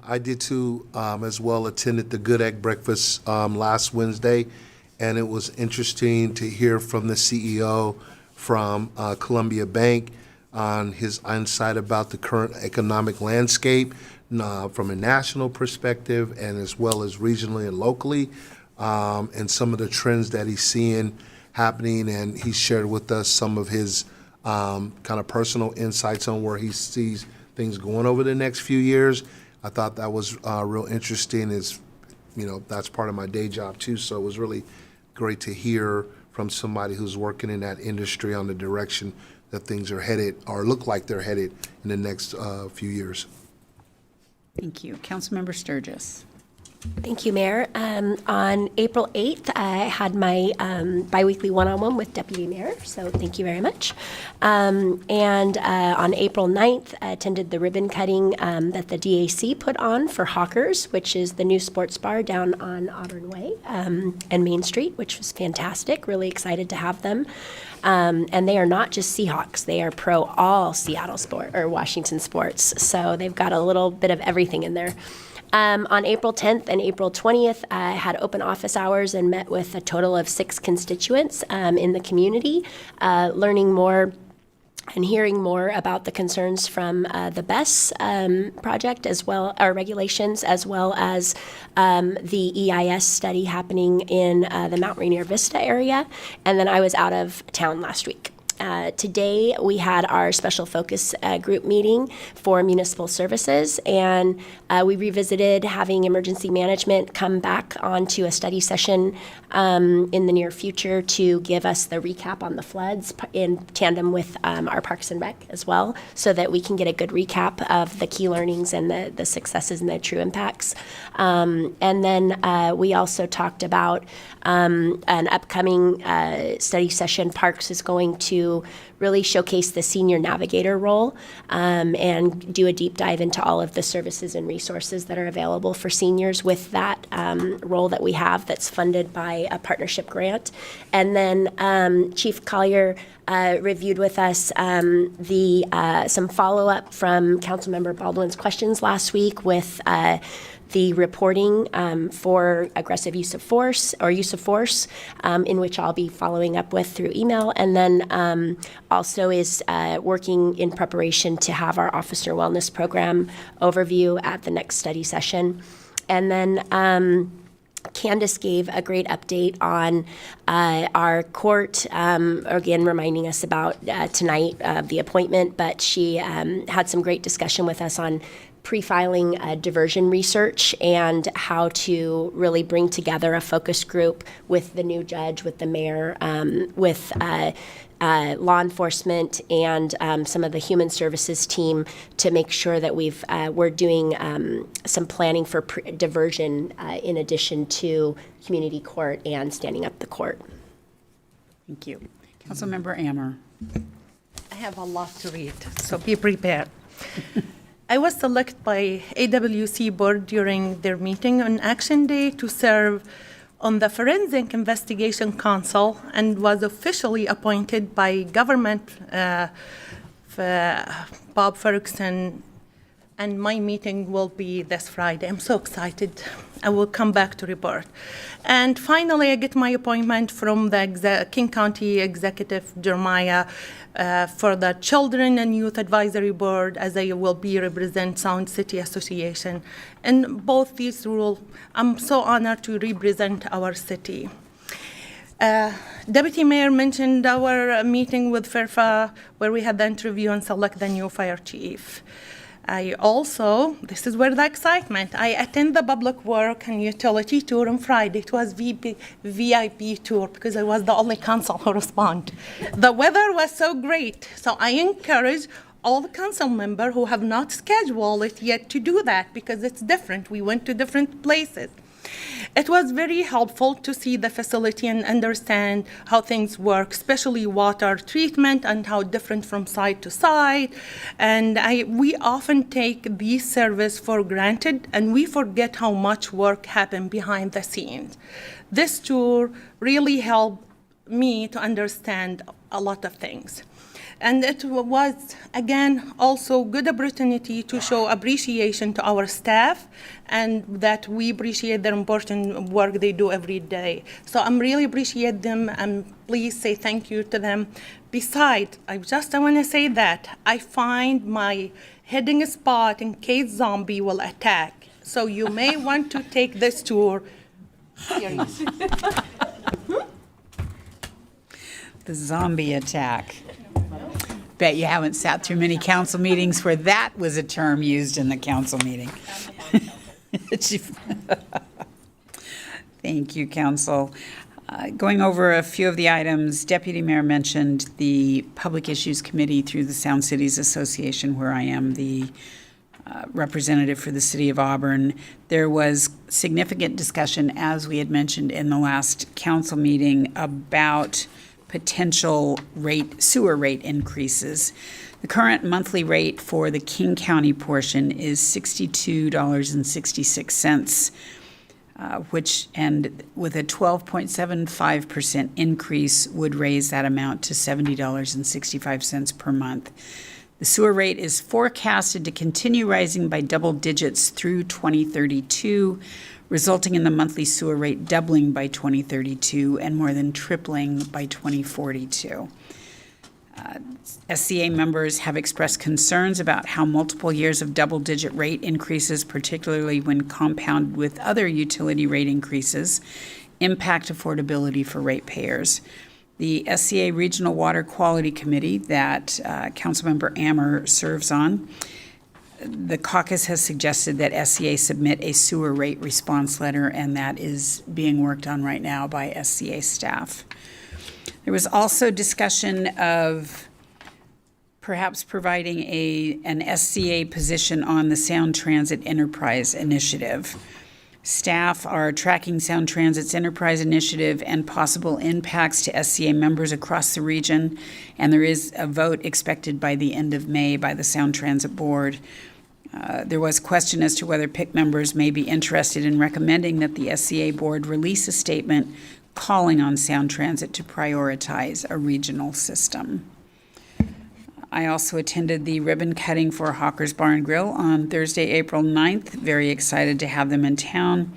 I did too, as well, attended the Good Egg Breakfast last Wednesday, and it was interesting to hear from the CEO from Columbia Bank on his insight about the current economic landscape from a national perspective and as well as regionally and locally, and some of the trends that he's seeing happening. And he shared with us some of his kind of personal insights on where he sees things going over the next few years. I thought that was real interesting. Is, you know, that's part of my day job too, so it was really great to hear from somebody who's working in that industry on the direction that things are headed or look like they're headed in the next few years. Thank you. Councilmember Sturgis. Thank you, Mayor. On April 8th, I had my biweekly one-on-one with Deputy Mayor, so thank you very much. And on April 9th, I attended the ribbon cutting that the DAC put on for Hawkers, which is the new sports bar down on Auburn Way and Main Street, which was fantastic. Really excited to have them. And they are not just Seahawks. They are pro all Seattle sport or Washington sports. So they've got a little bit of everything in there. On April 10th and April 20th, I had open office hours and met with a total of 6 constituents in the community, learning more and hearing more about the concerns from the BESS project as well, or regulations, as well as the EIS study happening in the Mount Rainier Vista area. And then I was out of town last week. Today, we had our special focus group meeting for municipal services, and we revisited having emergency management come back onto a study session in the near future to give us the recap on the floods in tandem with our Parks and Rec as well, so that we can get a good recap of the key learnings and the successes and the true impacts. And then we also talked about an upcoming study session. Parks is going to to really showcase the senior navigator role and do a deep dive into all of the services and resources that are available for seniors with that role that we have that's funded by a partnership grant. And then Chief Collier reviewed with us some follow-up from Councilmember Baldwin's questions last week with the reporting for aggressive use of force, in which I'll be following up with through email, and then also is working in preparation to have our officer wellness program overview at the next study session. And then Candace gave a great update on our court, again, reminding us about tonight, the appointment, but she had some great discussion with us on pre-filing diversion research and how to really bring together a focus group with the new judge, with the mayor, with law enforcement and some of the human services team to make sure that we're doing some planning for diversion in addition to community court and standing up the court. Thank you. Councilmember Ammer. I have a lot to read, so be prepared. I was selected by AWC board during their meeting on Action Day to serve on the Forensic Investigation Council and was officially appointed by government Bob Ferguson, and my meeting will be this Friday. I'm so excited. I will come back to report. And finally, I get my appointment from the King County Executive Jeremiah for the Children and Youth Advisory Board, as I will be represent Sound City Association. In both these roles, I'm so honored to represent our city. Deputy Mayor mentioned our meeting with FERFA, where we had the interview and select the new fire chief. I also, this is where the excitement, I attend the public work and utility tour on Friday. It was VIP tour because I was the only council who responded. The weather was so great, so I encourage all the council members who have not scheduled it yet to do that because it's different. We went to different places. It was very helpful to see the facility and understand how things work, especially water treatment and how different from site to site. And we often take these services for granted and we forget how much work happened behind the scenes. This tour really helped me to understand a lot of things. And it was, again, also good opportunity to show appreciation to our staff and that we appreciate their important work they do every day. So I'm really appreciate them and please say thank you to them. Besides, I want to say that I find my heading spot in case zombie will attack. So you may want to take this tour seriously. The zombie attack. Bet you haven't sat through many council meetings where that was a term used in the council meeting. Thank you, Council. Going over a few of the items, Deputy Mayor mentioned the Public Issues Committee through the Sound Cities Association, where I am the representative for the City of Auburn. There was significant discussion, as we had mentioned in the last council meeting, about potential sewer rate increases. The current monthly rate for the King County portion is $62.66, which, and with a 12.75% increase, would raise that amount to $70.65 per month. The sewer rate is forecasted to continue rising by double digits through 2032, resulting in the monthly sewer rate doubling by 2032 and more than tripling by 2042. SCA members have expressed concerns about how multiple years of double-digit rate increases, particularly when compounded with other utility rate increases, impact affordability for ratepayers. The SCA Regional Water Quality Committee that Councilmember Ammer serves on, the caucus has suggested that SCA submit a sewer rate response letter, and that is being worked on right now by SCA staff. There was also discussion of perhaps providing an SCA position on the Sound Transit Enterprise Initiative. Staff are tracking Sound Transit's enterprise initiative and possible impacts to SCA members across the region, and there is a vote expected by the end of May by the Sound Transit Board. There was question as to whether PIC members may be interested in recommending that the SCA Board release a statement calling on Sound Transit to prioritize a regional system. I also attended the ribbon cutting for Hawker's Bar and Grill on Thursday, April 9th. Very excited to have them in town.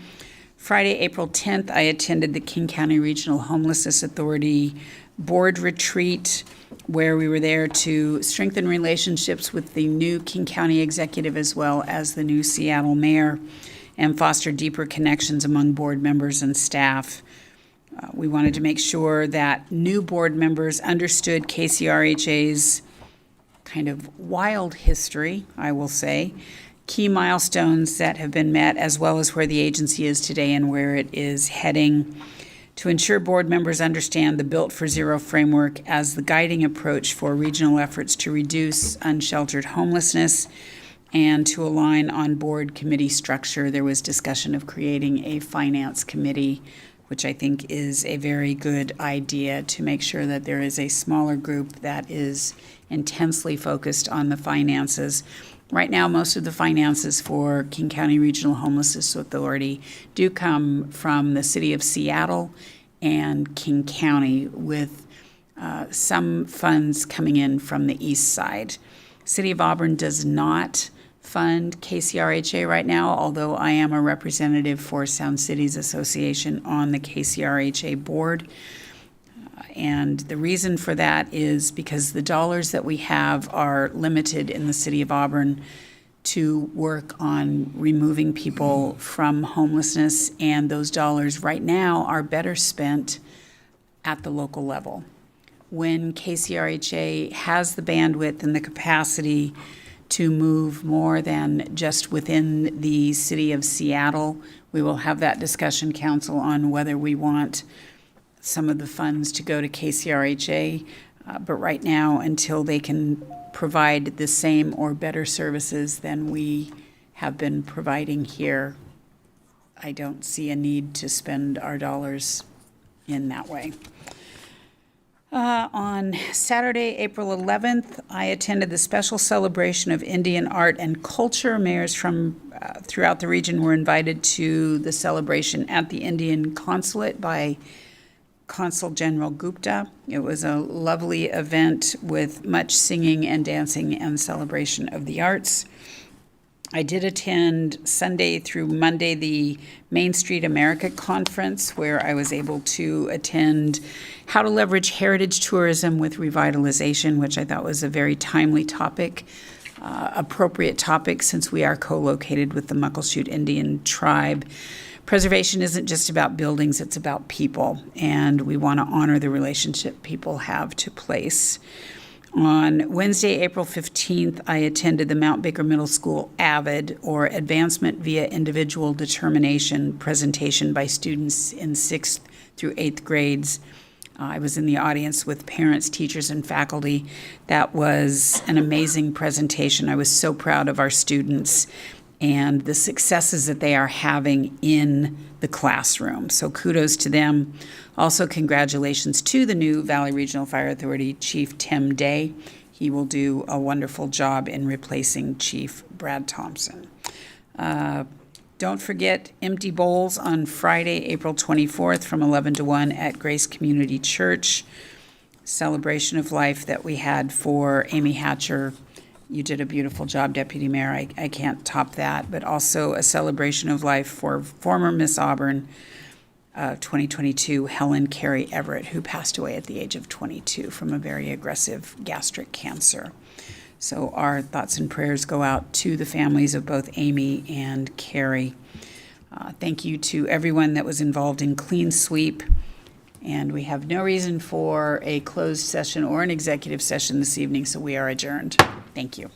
Friday, April 10th, I attended the King County Regional Homelessness Authority Board Retreat, where we were there to strengthen relationships with the new King County executive as well as the new Seattle mayor and foster deeper connections among board members and staff. We wanted to make sure that new board members understood KCRHA's kind of wild history, I will say, key milestones that have been met, as well as where the agency is today and where it is heading, to ensure board members understand the Built for Zero framework as the guiding approach for regional efforts to reduce unsheltered homelessness, and to align on board committee structure. There was discussion of creating a finance committee, which I think is a very good idea, to make sure that there is a smaller group that is intensely focused on the finances. Right now, most of the finances for King County Regional Homelessness Authority do come from the city of Seattle and King County, with some funds coming in from the east side. City of Auburn does not fund KCRHA right now, although I am a representative for Sound Cities Association on the KCRHA board. And the reason for that is because the dollars that we have are limited in the city of Auburn to work on removing people from homelessness, and those dollars right now are better spent at the local level. When KCRHA has the bandwidth and the capacity to move more than just within the city of Seattle, we will have that discussion, council, on whether we want some of the funds to go to KCRHA, but right now, until they can provide the same or better services than we have been providing here, I don't see a need to spend our dollars in that way. On Saturday, April 11th, I attended the special celebration of Indian art and culture. Mayors from throughout the region were invited to the celebration at the Indian Consulate by Consul General Gupta. It was a lovely event with much singing and dancing and celebration of the arts. I did attend Sunday through Monday the Main Street America Conference, where I was able to attend how to leverage heritage tourism with revitalization, which I thought was a very timely topic, appropriate topic, since we are co-located with the Muckleshoot Indian tribe. Preservation isn't just about buildings, it's about people, and we want to honor the relationship people have to place. On Wednesday, April 15th, I attended the Mount Baker Middle School AVID, or Advancement Via Individual Determination, presentation by students in 6th through 8th grades. I was in the audience with parents, teachers, and faculty. That was an amazing presentation. I was so proud of our students and the successes that they are having in the classroom. So kudos to them. Also, congratulations to the new Valley Regional Fire Authority Chief Tim Day. He will do a wonderful job in replacing Chief Brad Thompson. Don't forget Empty Bowls on Friday, April 24th from 11 to 1 at Grace Community Church. Celebration of life that we had for Amy Hatcher. You did a beautiful job, Deputy Mayor. I can't top that. But also a celebration of life for former Miss Auburn 2022, Helen Carey Everett, who passed away at the age of 22 from a very aggressive gastric cancer. So our thoughts and prayers go out to the families of both Amy and Carrie. Thank you to everyone that was involved in Clean Sweep. And we have no reason for a closed session or an executive session this evening, so we are adjourned. Thank you.